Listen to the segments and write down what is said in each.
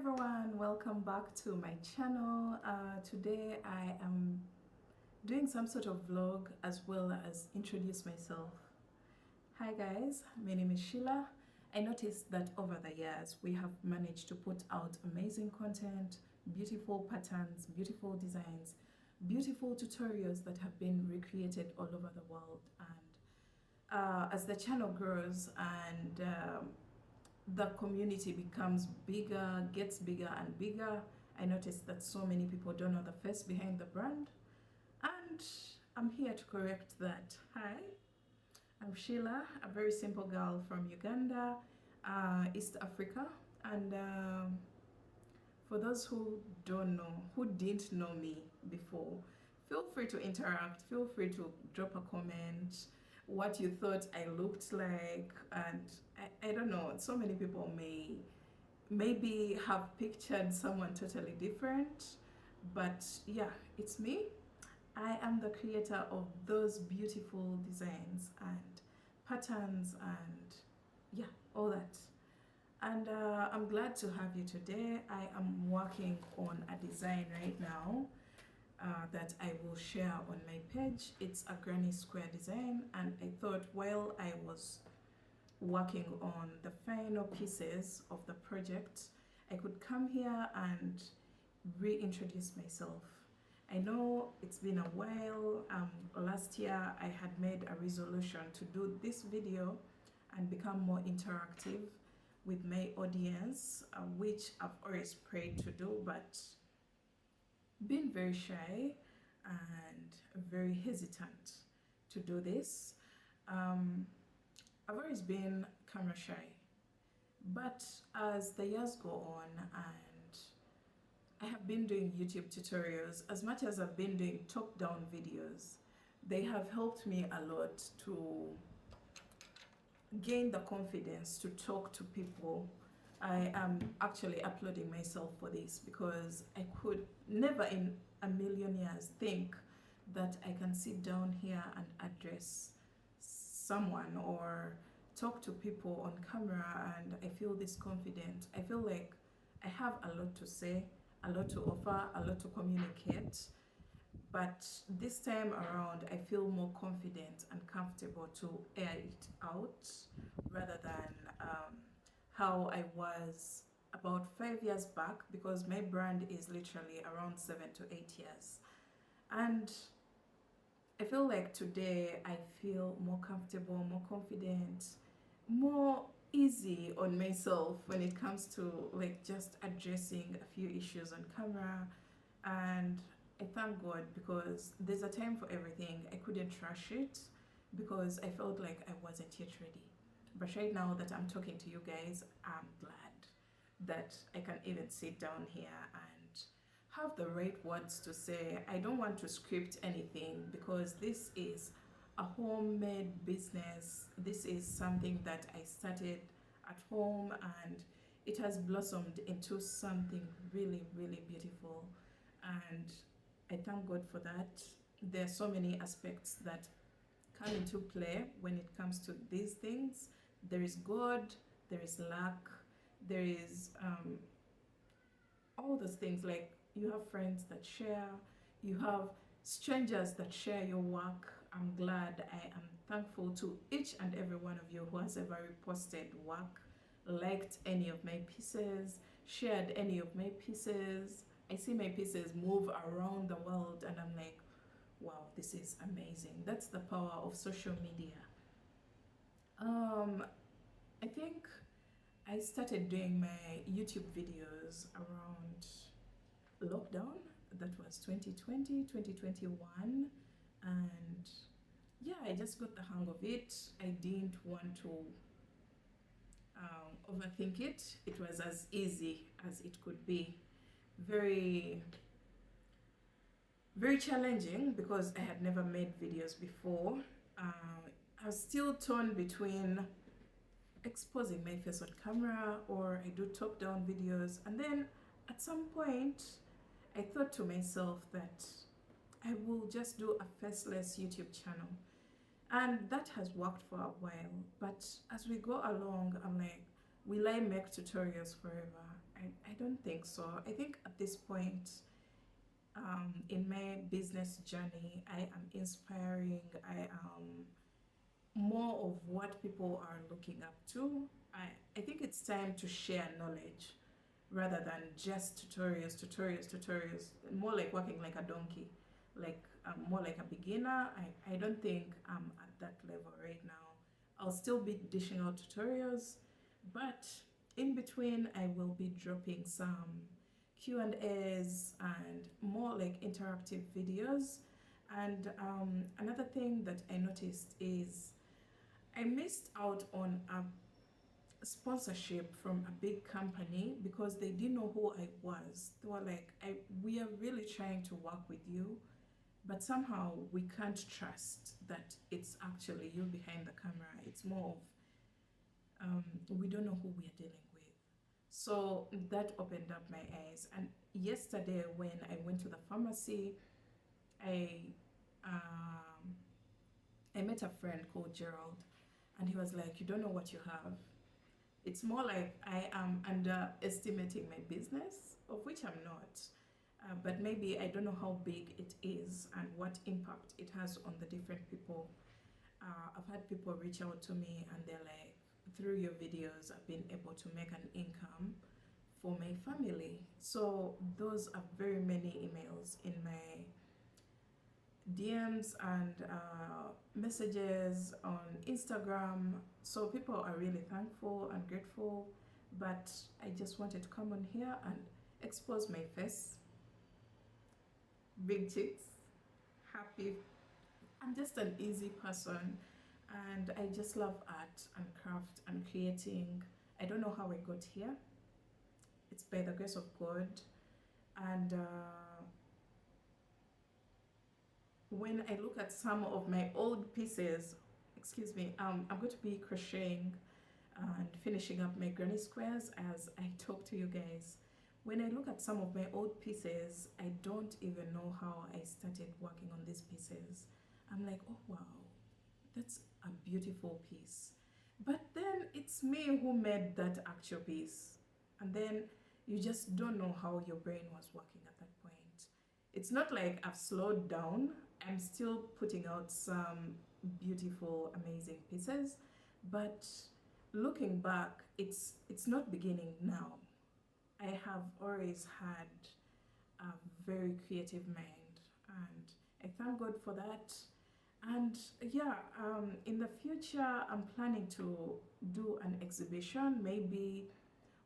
everyone, welcome back to my channel. Today I am doing some sort of vlog as well as introduce myself. Hi guys, my name is Sheila. I noticed that over the years we have managed to put out amazing content, beautiful patterns, beautiful designs, beautiful tutorials that have been recreated all over the world. And as the channel grows and the community becomes bigger, gets bigger and bigger, I noticed that so many people don't know the face behind the brand, and I'm here to correct that. Hi, I'm Sheila, a very simple girl from Uganda, East Africa, and for those who don't know, who didn't know me before, feel free to interact, feel free to drop a comment what you thought I looked like. And I don't know, so many people maybe have pictured someone totally different, but yeah, it's me. I am the creator of those beautiful designs and patterns and yeah, all that. And I'm glad to have you today. I am working on a design right now that I will share on my page. It's a granny square design, and I thought while I was working on the final pieces of the project, I could come here and reintroduce myself. I know it's been a while. Last year I had made a resolution to do this video and become more interactive with my audience, which I've always prayed to do, but been very shy and very hesitant to do this. I've always been camera shy, but as the years go on and I have been doing YouTube tutorials, as much as I've been doing top-down videos, they have helped me a lot to gain the confidence to talk to people. I am actually uploading myself for this because I could never in a million years think that I can sit down here and address someone or talk to people on camera, and I feel this confident. I feel like I have a lot to say, a lot to offer, a lot to communicate. But this time around, I feel more confident and comfortable to air it out rather than how I was about 5 years back, because my brand is literally around 7 to 8 years. And I feel like today I feel more comfortable, more confident, more easy on myself when it comes to like just addressing a few issues on camera. And I thank God, because there's a time for everything. I couldn't rush it because I felt like I wasn't yet ready. But right now that I'm talking to you guys, I'm glad that I can even sit down here and have the right words to say. I don't want to script anything because this is a homemade business. This is something that I started at home and it has blossomed into something really, really beautiful. And I thank God for that. There are so many aspects that come into play when it comes to these things. There is God, there is luck, there is all those things. Like, you have friends that share, you have strangers that share your work. I'm glad, I am thankful to each and every one of you who has ever reposted work, liked any of my pieces, shared any of my pieces. I see my pieces move around the world and I'm like, wow, this is amazing. That's the power of social media. I think I started doing my YouTube videos around lockdown. That was 2020, 2021. And yeah, I just got the hang of it. I didn't want to overthink it. It was as easy as it could be. Very, very challenging because I had never made videos before. I was still torn between exposing my face on camera or I do top-down videos. And then at some point, I thought to myself that I will just do a faceless YouTube channel. And that has worked for a while. But as we go along, I'm like, will I make tutorials forever? I I don't think so. I think at this point, in my business journey, I am inspiring. I am more of what people are looking up to. I think it's time to share knowledge rather than just tutorials. More like walking like a donkey. Like I'm more like a beginner. I don't think I'm at that level right now. I'll still be dishing out tutorials, but in between I will be dropping some Q&As and more like interactive videos. And another thing that I noticed is I missed out on a sponsorship from a big company because they didn't know who I was. They were like, we are really trying to work with you, but somehow we can't trust that it's actually you behind the camera. It's more of we don't know who we are dealing with. So that opened up my eyes. And yesterday when I went to the pharmacy, I I met a friend called Gerald, and he was like, you don't know what you have. It's more like I am underestimating my business, of which I'm not. But maybe I don't know how big it is and what impact it has on the different people. I've had people reach out to me and they're like, through your videos, I've been able to make an income for my family. So those are very many emails in my DMs and messages on Instagram. So people are really thankful and grateful, but I just wanted to come on here and expose my face. Big cheeks, happy. I'm just an easy person, and I just love art and craft and creating. I don't know how I got here. It's by the grace of God. And when I look at some of my old pieces, excuse me, I'm going to be crocheting and finishing up my granny squares as I talk to you guys. When I look at some of my old pieces, I don't even know how I started working on these pieces. I'm like, oh wow, that's a beautiful piece. But then it's me who made that actual piece. And then you just don't know how your brain was working at that point. It's not like I've slowed down. I'm still putting out some beautiful, amazing pieces. But looking back, it's not beginning now. I have always had a very creative mind, and I thank God for that. And yeah, in the future, I'm planning to do an exhibition, maybe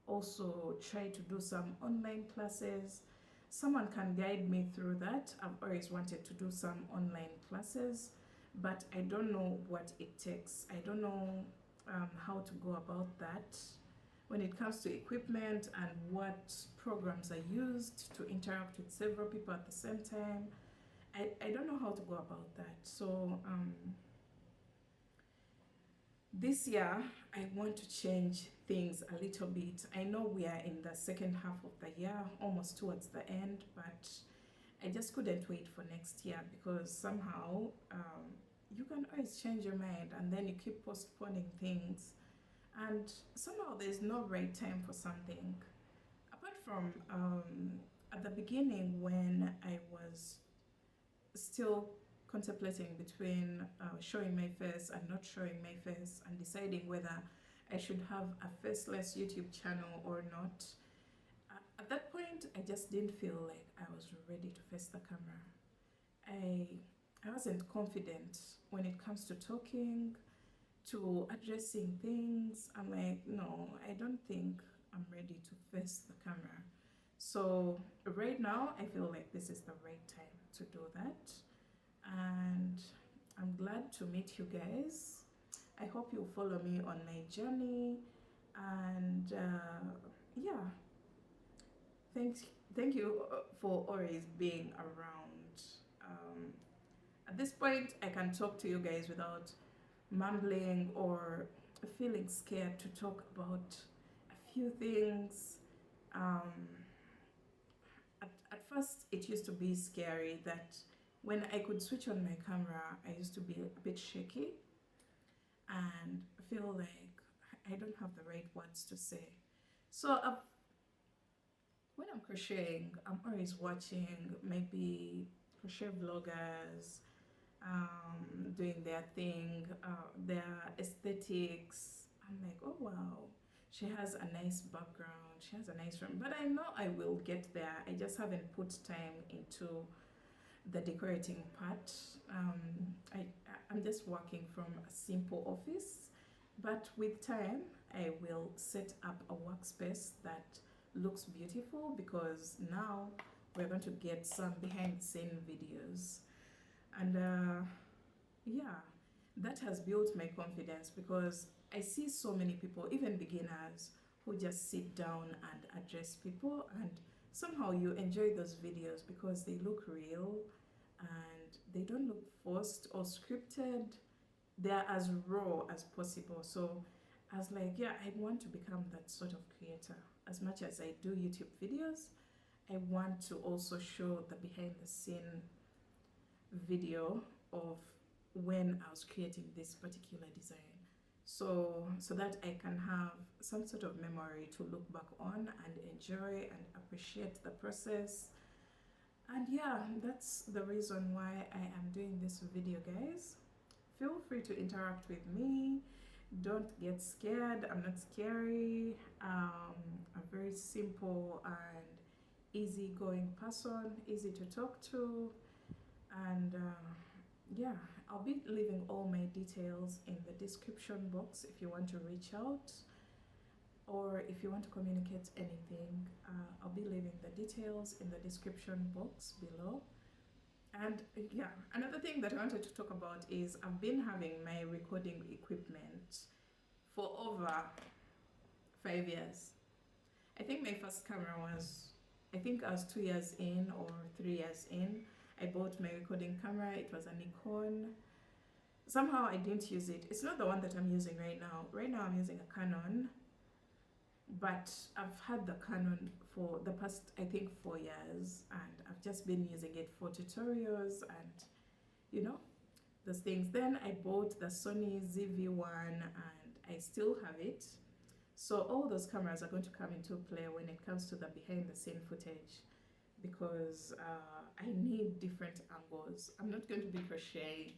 also try to do some online classes. Someone can guide me through that. I've always wanted to do some online classes, but I don't know what it takes. I don't know how to go about that when it comes to equipment and what programs are used to interact with several people at the same time. I don't know how to go about that. So this year I want to change things a little bit. I know we are in the second half of the year, almost towards the end, but I just couldn't wait for next year because somehow you can always change your mind and then you keep postponing things. And somehow there's no right time for something. Apart from at the beginning when I was still contemplating between showing my face and not showing my face and deciding whether I should have a faceless YouTube channel or not. At that point, I just didn't feel like I was ready to face the camera. I wasn't confident when it comes to talking, to addressing things. I'm like, no, I don't think I'm ready to face the camera. So right now, I feel like this is the right time to do that. And I'm glad to meet you guys. I hope you follow me on my journey. And yeah, thank you for always being around. At this point, I can talk to you guys without mumbling or feeling scared to talk about a few things. At first, it used to be scary that when I could switch on my camera, I used to be a bit shaky and feel like I don't have the right words to say. So I'm crocheting, I'm always watching maybe crochet vloggers doing their thing, their aesthetics. I'm like, oh wow, she has a nice background, she has a nice room, but I know I will get there. I just haven't put time into the decorating part. I'm just working from a simple office, but with time I will set up a workspace that looks beautiful, because now we're going to get some behind the scene videos. And yeah, that has built my confidence, because I see so many people, even beginners, who just sit down and address people, and somehow you enjoy those videos because they look real and they don't look forced or scripted. They're as raw as possible. So I was like, yeah, I want to become that sort of creator. As much as I do YouTube videos, I want to also show the behind the scene video of when I was creating this particular design, so that I can have some sort of memory to look back on and enjoy and appreciate the process. And yeah, that's the reason why I am doing this video, guys. Feel free to interact with me. Don't get scared. I'm not scary. I'm a very simple and easygoing person, easy to talk to. And yeah, I'll be leaving all my details in the description box if you want to reach out, or if you want to communicate anything. I'll be leaving the details in the description box below. And yeah, another thing that I wanted to talk about is I've been having my recording equipment for over 5 years. I think my first camera was, I think I was 2 years in or 3 years in. I bought my recording camera. It was a Nikon. Somehow I didn't use it. It's not the one that I'm using right now. Right now I'm using a Canon, but I've had the Canon for the past, I think, 4 years, and I've just been using it for tutorials and, you know, those things. Then I bought the Sony ZV-1 and I still have it. So all those cameras are going to come into play when it comes to the behind the scene footage, because I need different angles. I'm not going to be crocheting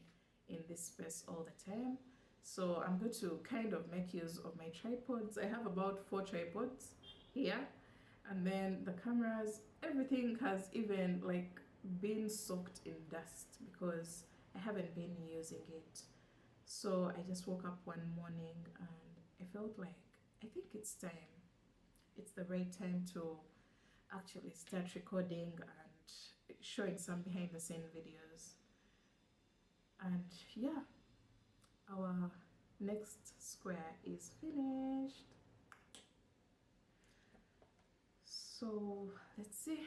in this space all the time. So I'm going to kind of make use of my tripods. I have about 4 tripods here. And then the cameras, everything has even like been soaked in dust because I haven't been using it. So I just woke up one morning and I felt like, I think it's time. It's the right time to actually start recording and showing some behind the scene videos. And yeah, our next square is finished. So let's see.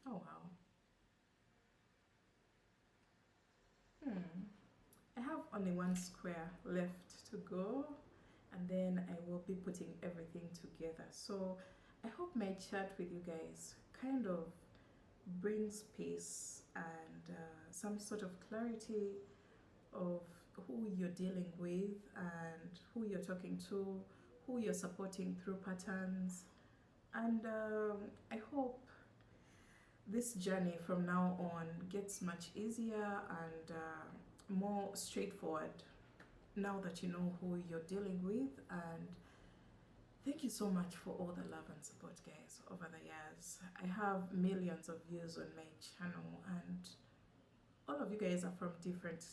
Oh wow. I have only one square left to go, and then I will be putting everything together. So I hope my chat with you guys kind of brings peace and some sort of clarity of who you're dealing with and who you're talking to, who you're supporting through patterns. And I hope this journey from now on gets much easier and more straightforward now that you know who you're dealing with. And thank you so much for all the love and support, guys, over the years. I have millions of views on my channel, and all of you guys are from different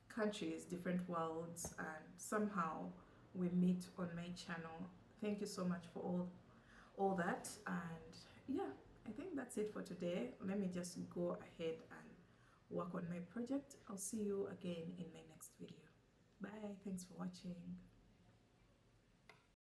countries, different worlds, and somehow we meet on my channel. Thank you so much for all that. And yeah, I think that's it for today. Let me just go ahead and work on my project. I'll see you again in my next video. Bye. Thanks for watching.